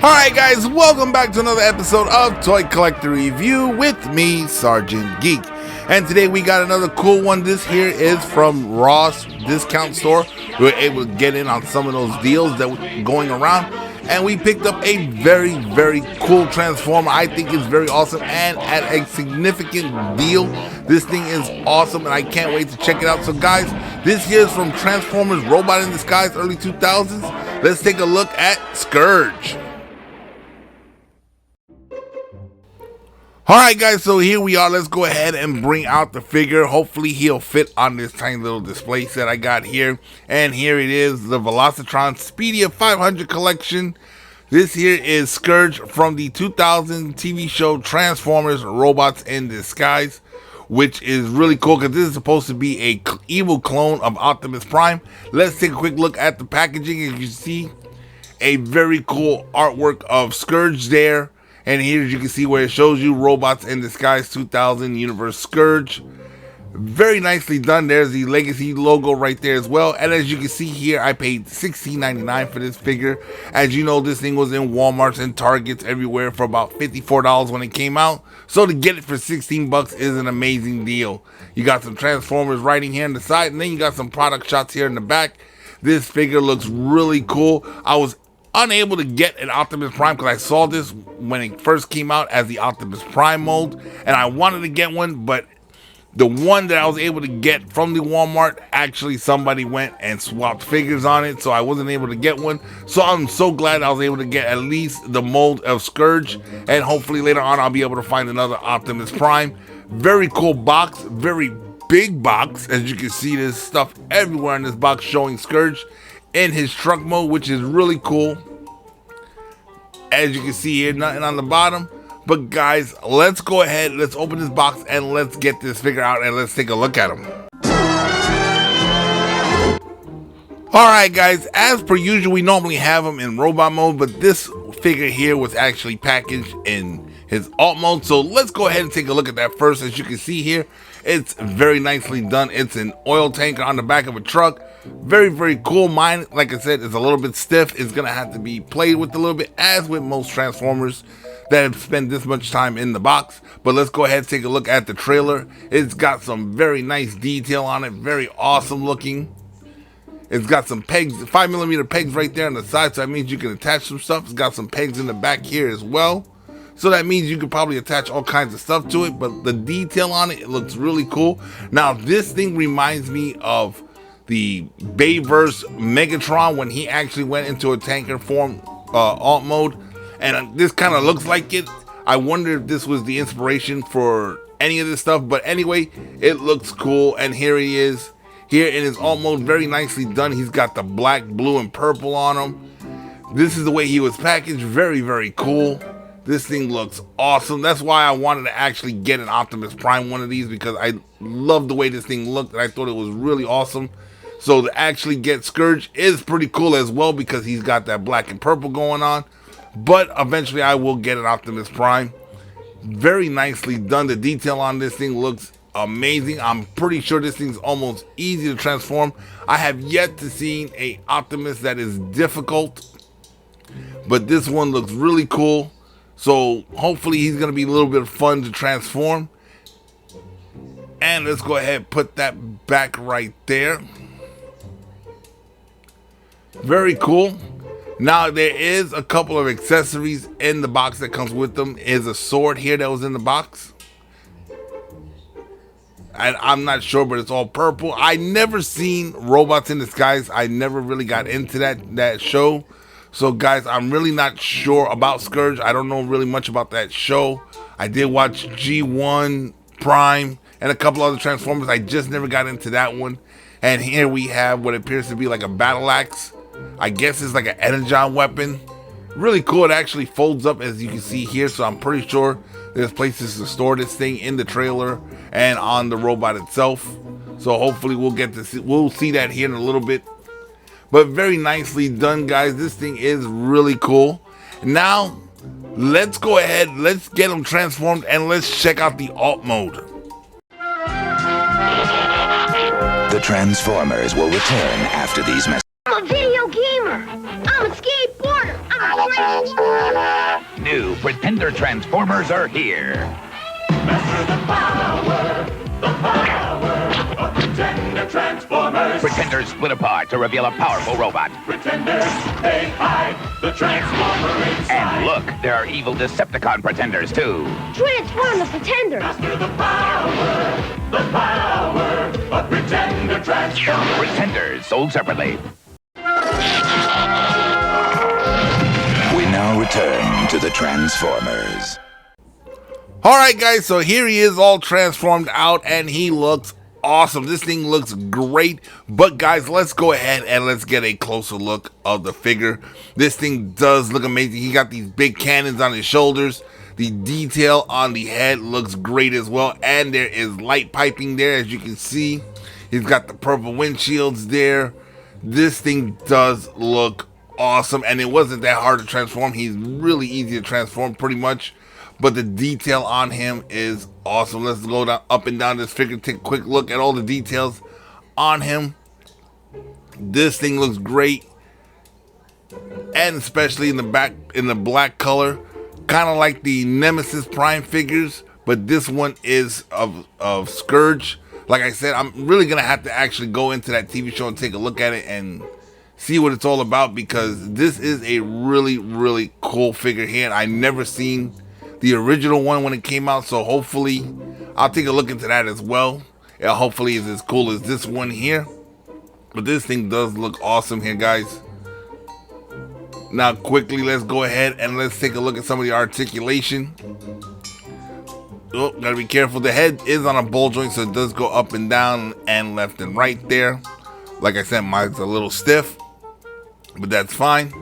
Alright guys, welcome back to another episode of Toy Collector Review with me, Sergeant Geek. And today we got another cool one. This here is from Ross Discount Store. We were able to get in on some of those deals that were going around. And we picked up a very cool Transformer. I think it's very awesome and at a significant deal. This thing is awesome and I can't wait to check it out. So guys, this here is from Transformers Robot in Disguise early 2000s. Let's take a look at Scourge. Alright guys, so here we are. Let's go ahead and bring out the figure. Hopefully he'll fit on this tiny little display set I got here. And here it is, the Velocitron Speedia 500 collection. This here is Scourge from the 2000 TV show Transformers Robots in Disguise, which is really cool because this is supposed to be a evil clone of Optimus Prime. Let's take a quick look at the packaging. As you see, a very cool artwork of Scourge there. And here you can see where it shows you Robots in Disguise 2000 Universe Scourge. Very nicely done. There's the Legacy logo right there as well. And as you can see here, I paid $16.99 for this figure. As you know, this thing was in Walmarts and Targets everywhere for about $54 when it came out. So to get it for 16 bucks is an amazing deal. You got some Transformers writing here on the side, and then you got some product shots here in the back. This figure looks really cool. I was unable to get an Optimus Prime because I saw this when it first came out as the Optimus Prime mold, and I wanted to get one, but the one that I was able to get from the Walmart, actually somebody went and swapped figures on it, so I wasn't able to get one. So I'm so glad I was able to get at least the mold of Scourge, and hopefully later on I'll be able to find another Optimus Prime. Very cool box, very big box. As you can see, there's stuff everywhere in this box showing Scourge in his truck mode, which is really cool. As you can see here, nothing on the bottom. But guys, let's go ahead, let's open this box and let's get this figure out and let's take a look at him. Alright guys, as per usual, we normally have him in robot mode, but this figure here was actually packaged in his alt mode. So let's go ahead and take a look at that first. As you can see here, it's very nicely done. It's an oil tanker on the back of a truck. Very cool. Mine, like I said, is a little bit stiff. It's gonna have to be played with a little bit, as with most Transformers that have spent this much time in the box. But let's go ahead and take a look at the trailer. It's got some very nice detail on it, very awesome looking. It's got some pegs, 5mm pegs right there on the side, so that means you can attach some stuff. It's got some pegs in the back here as well, so that means you could probably attach all kinds of stuff to it. But the detail on it looks really cool. Now this thing reminds me of the Bayverse Megatron when he actually went into a tanker form alt mode, and this kind of looks like it. I wonder if this was the inspiration for any of this stuff, but anyway, it looks cool. And here he is here in his alt mode, very nicely done. He's got the black, blue, and purple on him. This is the way he was packaged. Very cool. This thing looks awesome. That's why I wanted to actually get an Optimus Prime one of these, because I love the way this thing looked and I thought it was really awesome. So to actually get Scourge is pretty cool as well, because he's got that black and purple going on. But eventually I will get an Optimus Prime. Very nicely done. The detail on this thing looks amazing. I'm pretty sure this thing's almost easy to transform. I have yet to see a Optimus that is difficult, but this one looks really cool. So hopefully he's going to be a little bit of fun to transform. And let's go ahead and put that back right there. Very cool. Now there is a couple of accessories in the box that comes with them. Is a sword here that was in the box. And I'm not sure, but it's all purple. I never seen Robots in Disguise. I never really got into that show. So guys, I'm really not sure about Scourge. I don't know really much about that show. I did watch G1, Prime, and a couple other Transformers. I just never got into that one. And here we have what appears to be like a battle axe. I guess it's like an energon weapon. Really cool. It actually folds up, as you can see here. So I'm pretty sure there's places to store this thing in the trailer and on the robot itself. So hopefully we'll see that here in a little bit. But very nicely done, guys. This thing is really cool. Now let's go ahead, let's get them transformed, and let's check out the alt mode. The Transformers will return after these messages. I'm a video gamer. I'm a skateboarder. I'm a New Pretender Transformers are here. Master the power of Pretender Transformers. Pretenders split apart to reveal a powerful robot. Pretenders, they hide the Transformer inside. And look, there are evil Decepticon Pretenders too. Transform the Pretenders! Master the power of Pretender Transformers. Pretenders sold separately. We now return to the Transformers. Alright guys, so here he is all transformed out and he looks awesome. This thing looks great. But guys, let's go ahead and let's get a closer look of the figure. This thing does look amazing. He got these big cannons on his shoulders. The detail on the head looks great as well. And there is light piping there, as you can see. He's got the purple windshields there. This thing does look awesome. And it wasn't that hard to transform. He's really easy to transform pretty much. But the detail on him is awesome. Let's go down, up and down this figure, take a quick look at all the details on him. This thing looks great. And especially in the back, in the black color. Kind of like the Nemesis Prime figures. But this one is of Scourge. Like I said, I'm really going to have to actually go into that TV show and take a look at it and see what it's all about. Because this is a really, really cool figure here. And I've never seen the original one when it came out, so hopefully I'll take a look into that as well. Hopefully it's as cool as this one here. But this thing does look awesome here, guys. Now quickly, let's go ahead and let's take a look at some of the articulation. Oh, gotta be careful. The head is on a ball joint, so it does go up and down and left and right there. Like I said, mine's a little stiff, but that's fine.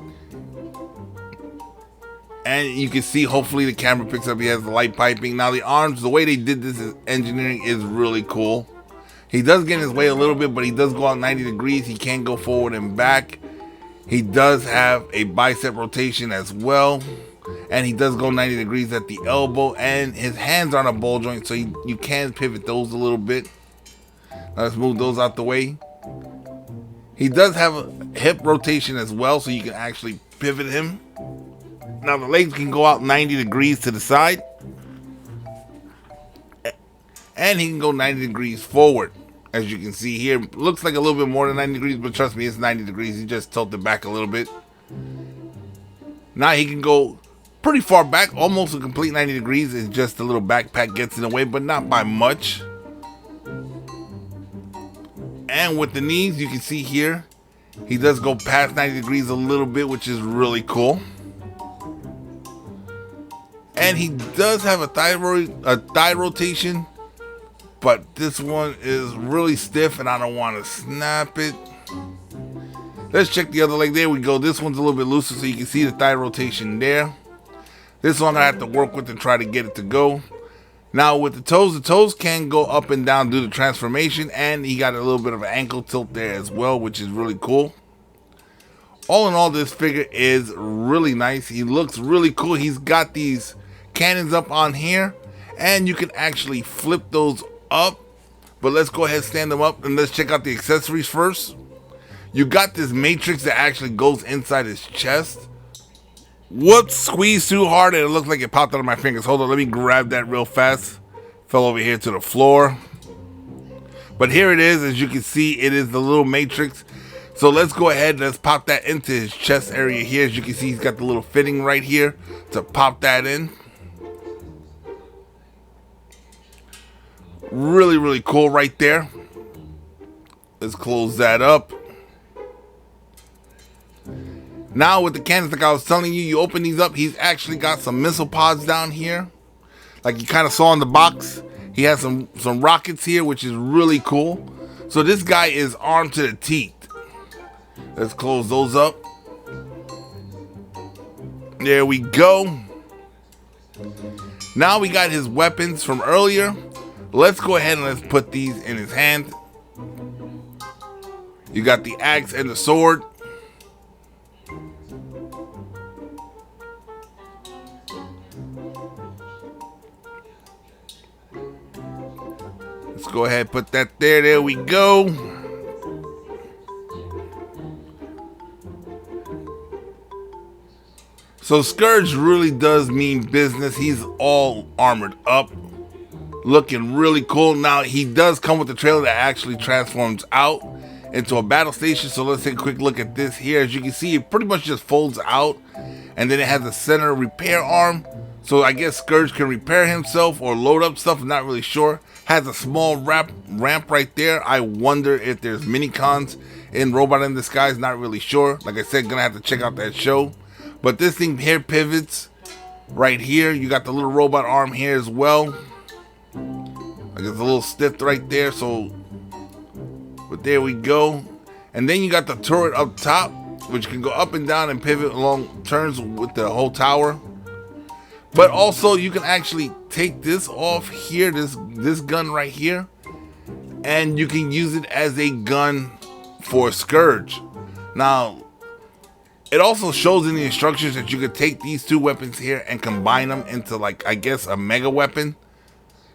And you can see, hopefully the camera picks up, he has the light piping. Now the arms, the way they did this engineering is really cool. He does get in his way a little bit, but he does go out 90 degrees. He can go forward and back. He does have a bicep rotation as well. And he does go 90 degrees at the elbow. And his hands are on a ball joint, so you can pivot those a little bit. Now let's move those out the way. He does have a hip rotation as well, so you can actually pivot him. Now the legs can go out 90 degrees to the side. And he can go 90 degrees forward. As you can see here. Looks like a little bit more than 90 degrees, but trust me, it's 90 degrees. He just tilted back a little bit. Now he can go pretty far back, almost a complete 90 degrees. It's just a little backpack gets in the way, but not by much. And with the knees, you can see here, he does go past 90 degrees a little bit, which is really cool. And he does have a thigh rotation, but this one is really stiff and I don't want to snap it. Let's check the other leg. There we go. This one's a little bit looser, so you can see the thigh rotation there. This one I have to work with and try to get it to go. Now with the toes can go up and down due to transformation, and he got a little bit of an ankle tilt there as well, which is really cool. All in all, this figure is really nice. He looks really cool. He's got these cannons up on here, and you can actually flip those up. But let's go ahead and stand them up, and let's check out the accessories first. You got this matrix that actually goes inside his chest. Whoops, squeezed too hard and it looked like it popped out of my fingers. Hold on, let me grab that real fast. Fell over here to the floor. But here it is. As you can see, it is the little matrix. So let's go ahead and let's pop that into his chest area here. As you can see, he's got the little fitting right here to pop that in. Really, really cool right there. Let's close that up. Now with the cannons, like I was telling you, you open these up, he's actually got some missile pods down here. Like you kind of saw in the box. He has some rockets here, which is really cool. So this guy is armed to the teeth. Let's close those up. There we go. Now we got his weapons from earlier. Let's go ahead and let's put these in his hand. You got the axe and the sword. Let's go ahead and put that there. There we go. So Scourge really does mean business. He's all armored up, looking really cool. Now he does come with the trailer that actually transforms out into a battle station. So let's take a quick look at this here. As you can see, it pretty much just folds out, and then it has a center repair arm. So I guess Scourge can repair himself or load up stuff. I'm not really sure. Has a small ramp right there. I wonder if there's mini cons in Robot in Disguise. Not really sure. Like I said, gonna have to check out that show. But this thing here pivots right here. You got the little robot arm here as well. Like it's a little stiff right there. So, but there we go. And then you got the turret up top, which can go up and down and pivot along turns with the whole tower. But also you can actually take this off here, this gun right here, and you can use it as a gun for Scourge. Now, it also shows in the instructions that you could take these two weapons here and combine them into, like, I guess a mega weapon.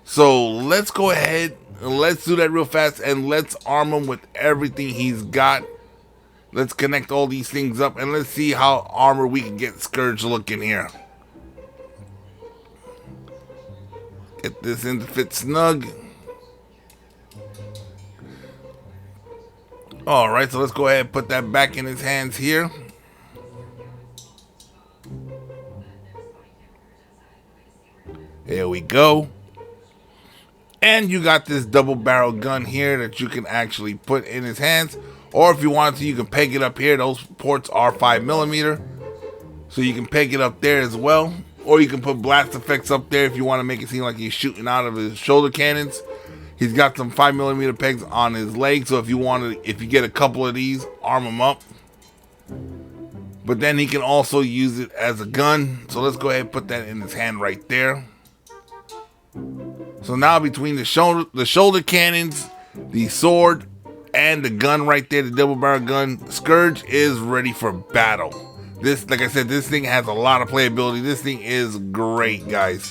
So let's go ahead and let's do that real fast, and let's arm him with everything he's got. Let's connect all these things up, and let's see how armored we can get Scourge looking here. Get this in to fit snug. Alright, so let's go ahead and put that back in his hands here. There we go. And you got this double barrel gun here that you can actually put in his hands. Or if you want to, you can peg it up here. Those ports are 5mm. So you can peg it up there as well. Or you can put blast effects up there if you want to make it seem like he's shooting out of his shoulder cannons. He's got some 5mm pegs on his legs. So if you get a couple of these, arm him up. But then he can also use it as a gun. So let's go ahead and put that in his hand right there. So now between the shoulder cannons, the sword, and the gun right there, the double barrel gun, Scourge is ready for battle. This, like I said, this thing has a lot of playability. This thing is great, guys.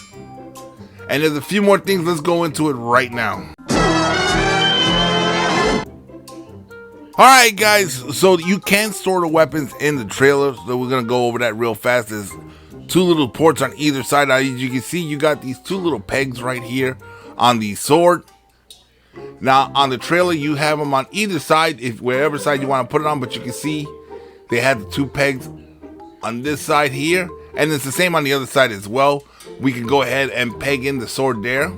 And there's a few more things. Let's go into it right now. Alright, guys. So you can store the weapons in the trailer. So we're going to go over that real fast. There's two little ports on either side. Now, as you can see, you got these two little pegs right here on the sword. Now, on the trailer, you have them on either side, if wherever side you want to put it on. But you can see they have the two pegs on this side here, and it's the same on the other side as well. We can go ahead and peg in the sword there.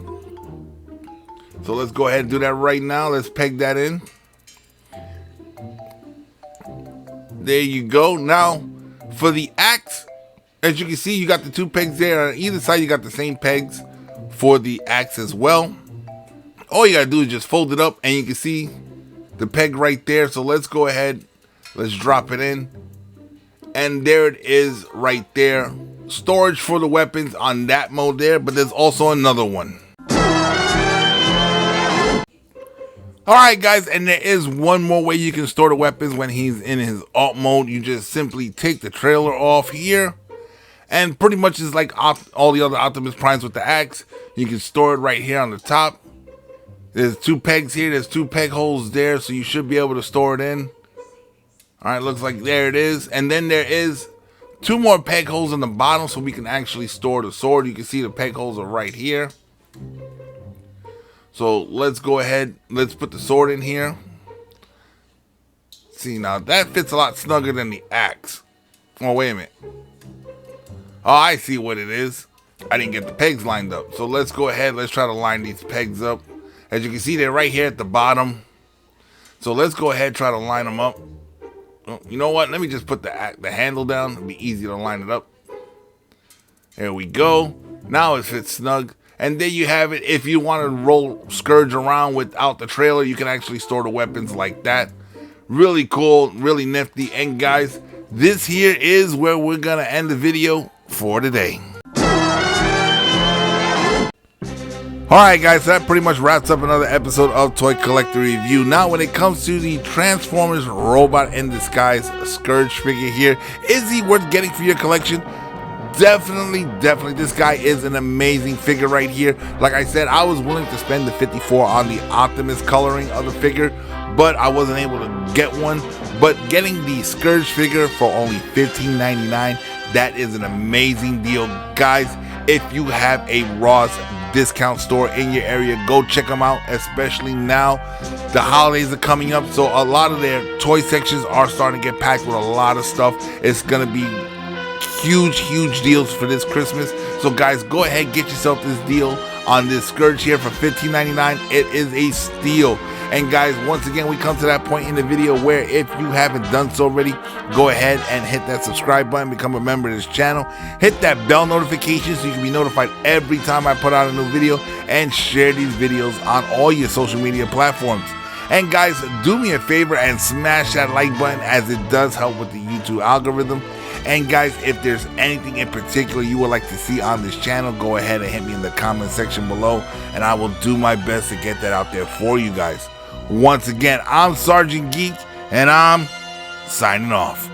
So let's go ahead and do that right now. Let's peg that in. There you go. Now, for the axe, as you can see, you got the two pegs there. On either side, you got the same pegs for the axe as well. All you gotta do is just fold it up, and you can see the peg right there. So let's go ahead. Let's drop it in. And there it is right there. Storage for the weapons on that mode there, but there's also another one. Alright, guys, and there is one more way you can store the weapons when he's in his alt mode. You just simply take the trailer off here, and pretty much it's like all the other Optimus Primes with the axe. You can store it right here on the top. There's two pegs here. There's two peg holes there, so you should be able to store it in. Alright, looks like there it is. And then there is two more peg holes in the bottom so we can actually store the sword. You can see the peg holes are right here. So let's go ahead. Let's put the sword in here. See, now that fits a lot snugger than the axe. Oh, wait a minute. Oh, I see what it is. I didn't get the pegs lined up. So let's go ahead. Let's try to line these pegs up. As you can see, they're right here at the bottom. So let's go ahead and try to line them up. Oh, you know what? Let me just put the handle down. It'll be easy to line it up. There we go. Now it fits snug. And there you have it. If you want to roll Scourge around without the trailer, you can actually store the weapons like that. Really cool, really nifty. And guys, this here is where we're going to end the video for today. Alright guys, that pretty much wraps up another episode of Toy Collector Review. Now when it comes to the Transformers Robot in Disguise Scourge figure here, is he worth getting for your collection? Definitely, this guy is an amazing figure right here. Like I said, I was willing to spend the $54 on the Optimus coloring of the figure, but I wasn't able to get one. But getting the Scourge figure for only $15.99 That is an amazing deal. Guys, if you have a Ross discount store in your area, go check them out, especially now. The holidays are coming up, so a lot of their toy sections are starting to get packed with a lot of stuff. It's going to be huge deals for this Christmas. So guys, go ahead, get yourself this deal on this Scourge here for $15.99. It is a steal. And guys, once again, we come to that point in the video where if you haven't done so already, go ahead and hit that subscribe button, become a member of this channel, hit that bell notification so you can be notified every time I put out a new video, and share these videos on all your social media platforms. And guys, do me a favor and smash that like button, as it does help with the YouTube algorithm. And guys, if there's anything in particular you would like to see on this channel, go ahead and hit me in the comment section below, and I will do my best to get that out there for you guys. Once again, I'm Sergeant Geek, and I'm signing off.